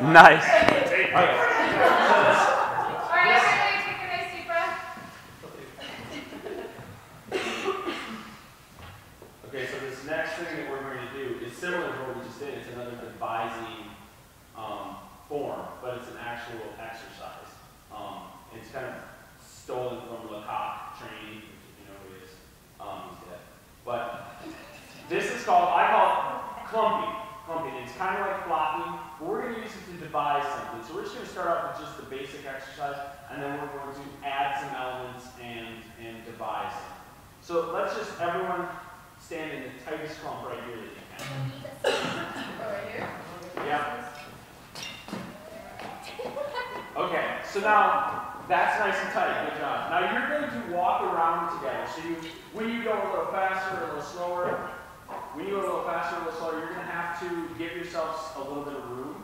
Nice. Okay. All right, everybody take a nice deep breath. Okay, so this next thing that we're going to do is similar to what we just did. It's another devising form, but it's an actual exercise. It's kind of stolen from Lecoq training, if you know who he is. He's dead. But this is called, I call it clumping. Clumping. It's kind of like flopping, but we're going to use it to devise something. So we're just going to start off with just the basic exercise, and then we're going to add some elements and devise them. So let's just, everyone stand in the tightest clump right here that you can. Right here? Yeah. Okay, so now that's nice and tight. Good job. Now you're going to walk around together. So when you go a little faster or a little slower, you're going to have to give yourselves a little bit of room.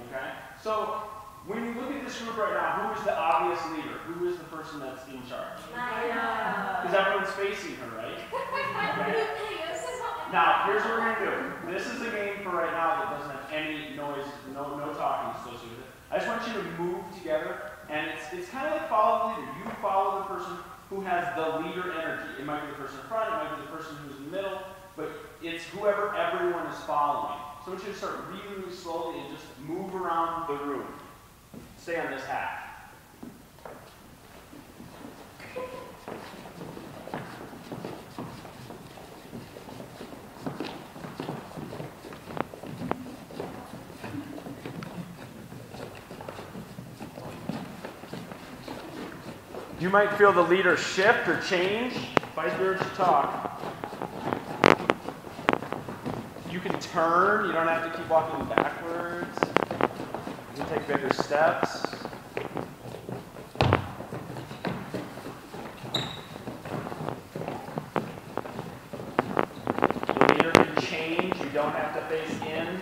Okay? So when you look at this group right now, who is the obvious leader? Who is the person that's in charge? Because everyone's facing her, right? Okay. Now, here's what we're going to do. This is a game for right now that doesn't have any noise, no talking associated with it. I just want you to move together, and it's kind of like follow the leader. You follow the person who has the leader energy. It might be the person in front, it might be the person who's in the middle, but it's whoever everyone is following. So I want you to start really, really slowly and just move around the room. Stay on this half. You might feel the leader shift or change. Fight the urge to talk. You can turn. You don't have to keep walking backwards. You can take bigger steps. The leader can change. You don't have to face in.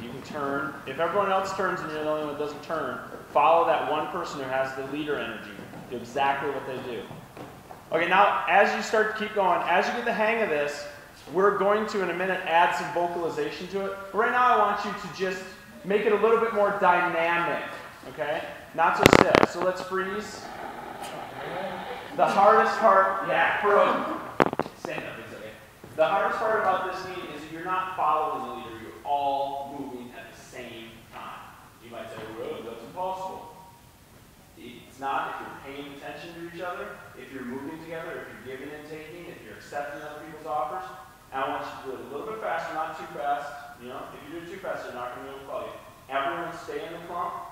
You can turn. If everyone else turns and you're the only one that doesn't turn, follow that one person who has the leader energy. Do exactly what they do. Okay, now as you start to keep going, as you get the hang of this, we're going to, in a minute, add some vocalization to it. But right now I want you to just make it a little bit more dynamic, okay? Not so stiff. So let's freeze. The hardest part, stand up, it's okay. The hardest part about this meeting is that you're not following the leader. All moving at the same time. You might say, well, that's impossible. It's not if you're paying attention to each other, if you're moving together, if you're giving and taking, if you're accepting other people's offers. And I want you to do it a little bit faster, not too fast. You know, if you do it too fast, they're not going to be able to follow you. Everyone stay in the clump.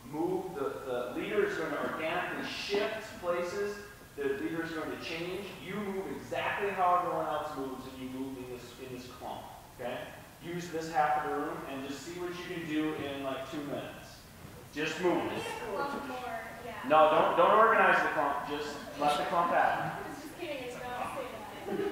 Move. The leader is going to organically shift places. The leader is going to change. You move exactly how everyone else moves, and you move in this clump. Okay? Use this half of the room and just see what you can do in like 2 minutes. Just move. No, don't organize the clump. Just let the clump happen. Just kidding, it's not safe.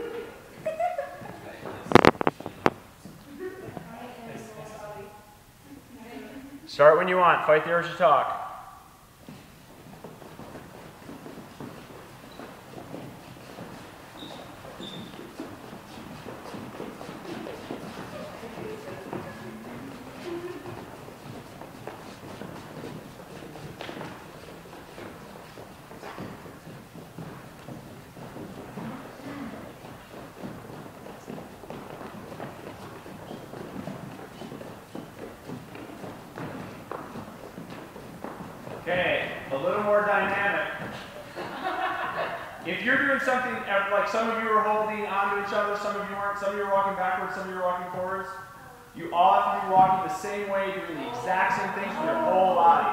Start when you want. Fight the urge to talk. Okay, a little more dynamic. If you're doing something like some of you are holding onto each other, some of you weren't, some of you are walking backwards, some of you are walking forwards, you all have to be walking the same way, doing the exact same things with your whole body.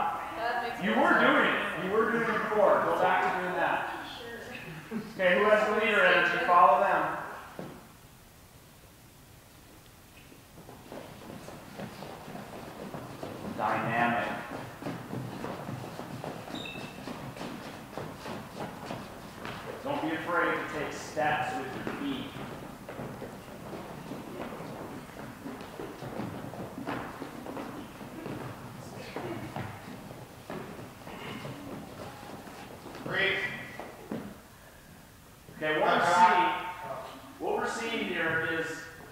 You were doing it. You were doing it before. Go back to doing that. Okay, who has the leader energy? Follow them.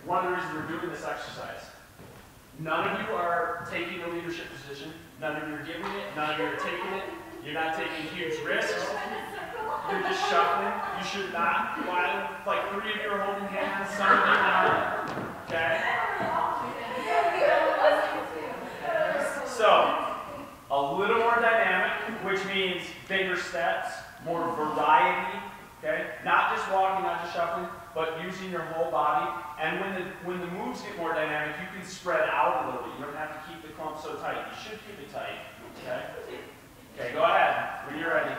one of the reasons we're doing this exercise. None of you are taking a leadership position. None of you are giving it. None of you are taking it. You're not taking huge risks. You're just shuffling. You should not. Why? Like 3 of you are holding hands. Some of you not. Okay? So, a little more dynamic, which means bigger steps, more variety. Okay? Not just walking, not just shuffling, but using your whole body. And when the moves get more dynamic, you can spread out a little bit. You don't have to keep the clump so tight. You should keep it tight. Okay? Okay, go ahead when you're ready.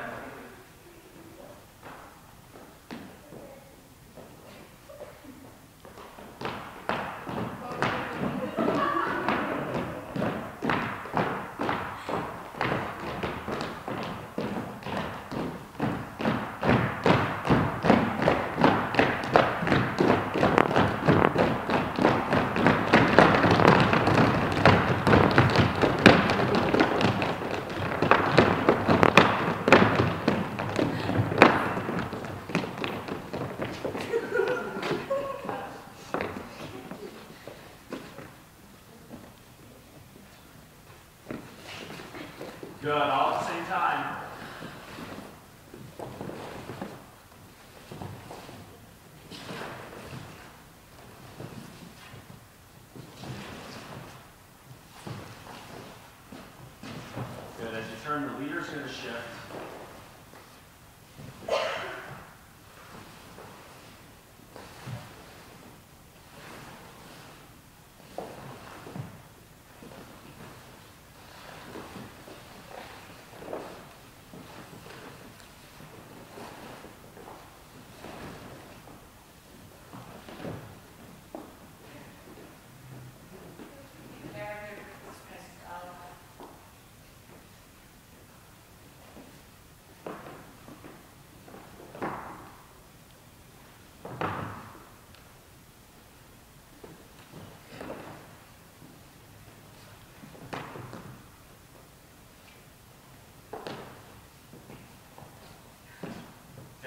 Good, all at the same time. Good, as you turn, the leader's going to shift.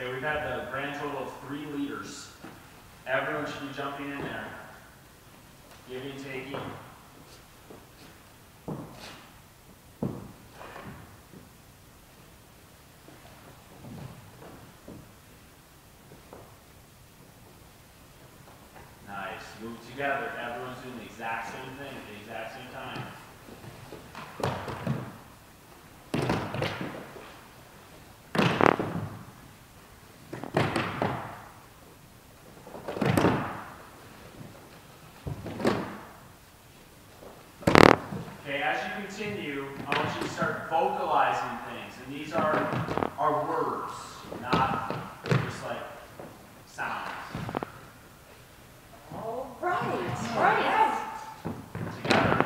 Okay, we've had the grand total of 3 leaders. Everyone should be jumping in there. Giving, taking. Nice. Move together. Everyone's doing the exact same thing at the exact same time. Okay, as you continue, I want you to start vocalizing things. And these are words, not just like sounds. All right. Right. Together.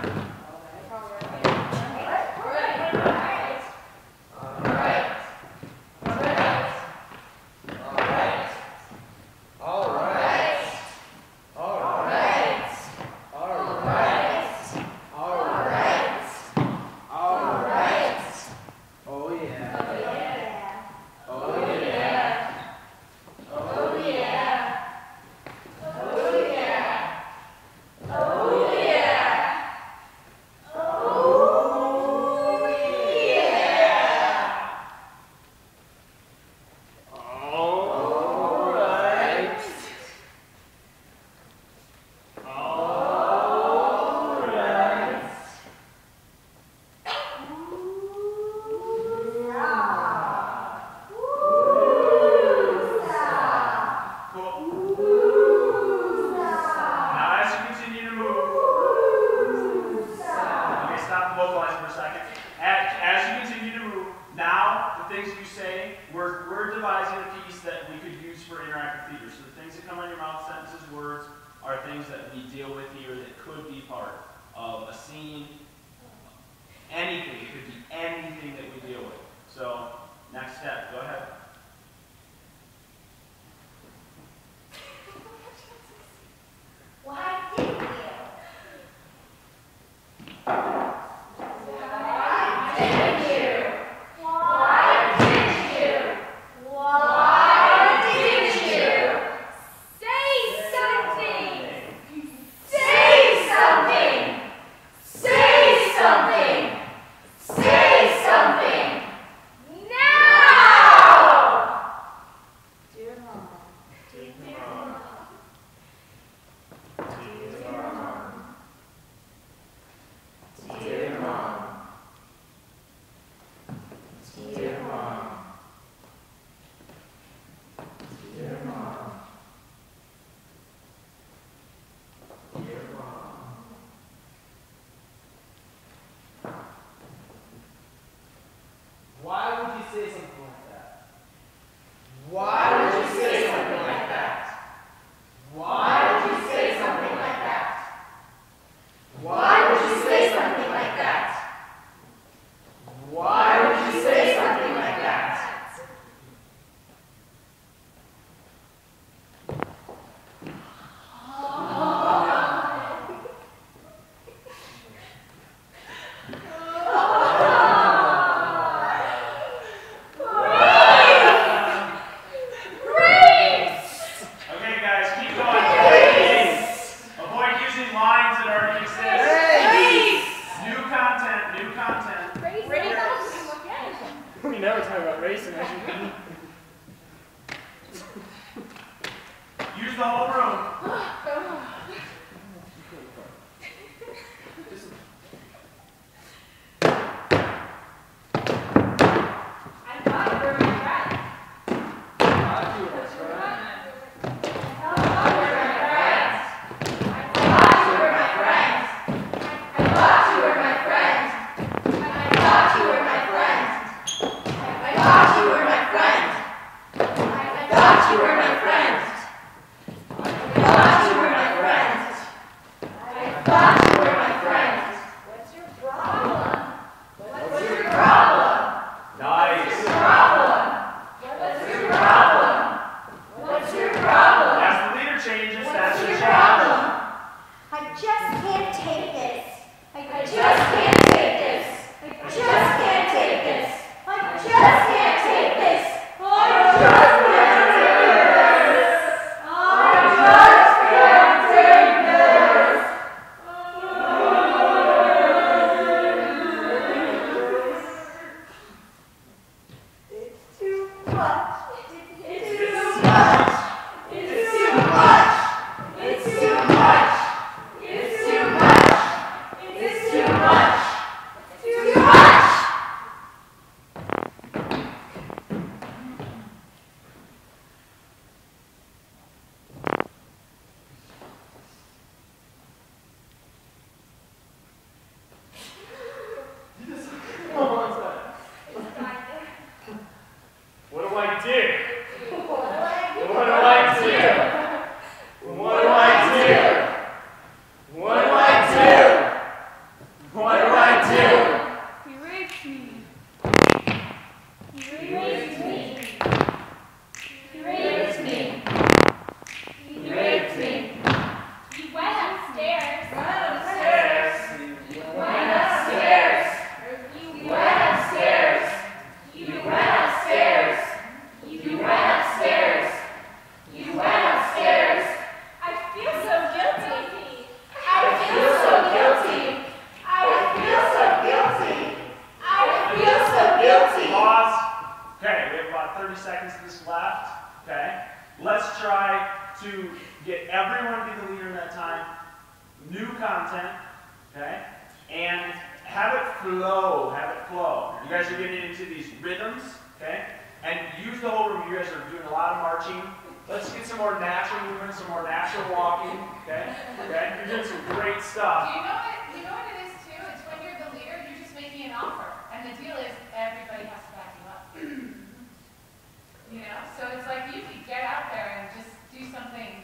We're devising a piece that we could use for interactive theater. So the things that come out of your mouth, sentences, words, are things that we deal with here that could be part of a scene. Anything. It could be anything that we deal with. So, next step. Go ahead. Why didn't you? Say something! say something like that? Why would you say something like that? Why would you say something like that? Why would you say something like that? Why would you say something like that? We never talk about racing. Use the whole room. I thought you were my friend. I thought you were my friend. I thought you were my friend. I thought you were my friend. I thought you were my friend. I thought you were my friend. I thought you were my friend. I thought you were my friend. I thought you were my friend. I thought you were my friend. What's your problem? What's your problem? Nice. What's your problem? What's your problem? What's your problem? As the leader changes, that's What's the your change. problem? I just can't take this. I just can't take this. I just can't take this. I just can't take this. I just can't take this. I just can't take this. It's too much. It's too much. It's too much. It's too much. It's too much. It's too much. Too much. What do I do? What do I do? What do I do? What do I do? What do I do? What do I do? He raped me. He raped me. He raped me. He raped me. He went upstairs. Went upstairs. Went upstairs. You went upstairs. You went upstairs. You went upstairs. You went upstairs. I feel so guilty. I feel so guilty. I feel so guilty. I feel so guilty. Pause. Okay, we have about 30 seconds of this left. Okay. Let's try to get everyone to be the leader in that time. New content. Okay. And have it flow. Have it flow. You guys are getting into these rhythms. Okay. And use the whole room. You guys are doing a lot of marching. Let's get some more natural movement, some more natural walking. Okay. Okay. You're doing some great stuff. Do you know what it is too? It's when you're the leader, you're just making an offer. And the deal is everybody has to back you up. You know? So it's like you can get out there and just do something,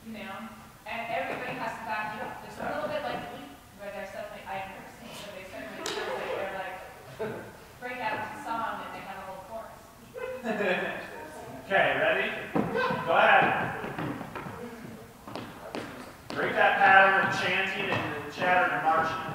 you know, and everybody has to back you up. It's a little bit like the lead, where they're suddenly, I've never seen it, but they suddenly feel like they're like break out into song and they have a whole chorus. Okay, ready? Go ahead. Break that pattern of chanting and chattering and marching.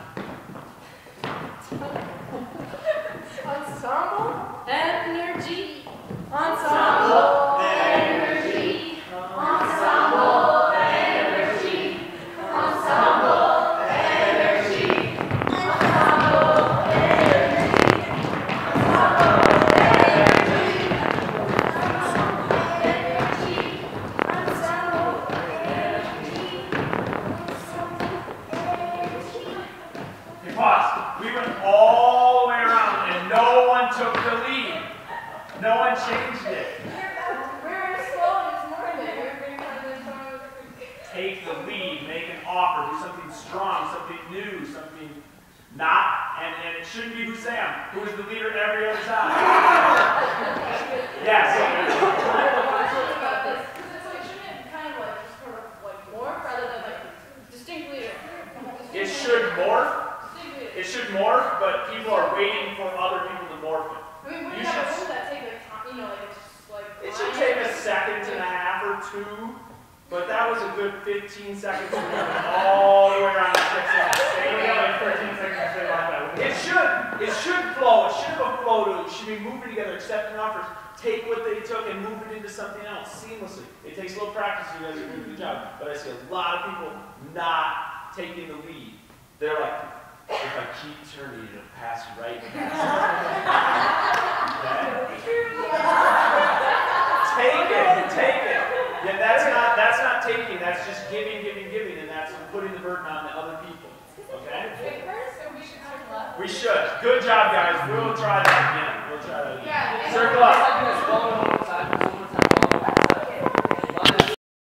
Ensemble energy. Ensemble energy. Ensemble energy. Ensemble energy. Ensemble energy. Ensemble energy. Ensemble energy. Okay, pause. We went all the way around and no one took the lead. No one changed it. We're slow this morning. Everybody wanted to song. Take the lead, make an offer, do something strong, something new, something not And it shouldn't be Husam, who is the leader every other time. Yes. About this, because it shouldn't kind of like just sort of like morph rather than like distinct leader. It should morph. Distinct leader. It should morph, but people are waiting for other people to morph it. I mean, You wouldn't that take like time, you know, like it's just like. It should take a second and a half or two, but that was a good 15 seconds to move all the way around the 6 Like 13 seconds to say like that. It should flow. It should have a flow to it. You should be moving together, accepting offers. Take what they took and move it into something else seamlessly. It takes a little practice. You guys are doing a good job. But I see a lot of people not taking the lead. They're like, if I keep turning, it'll pass right past me. Take it. Yeah, that's not taking. That's just giving, and that's putting the burden on the other people. Okay? It hurts, so we should circle up. We should. Good job, guys. We'll try that again. Yeah. Circle up.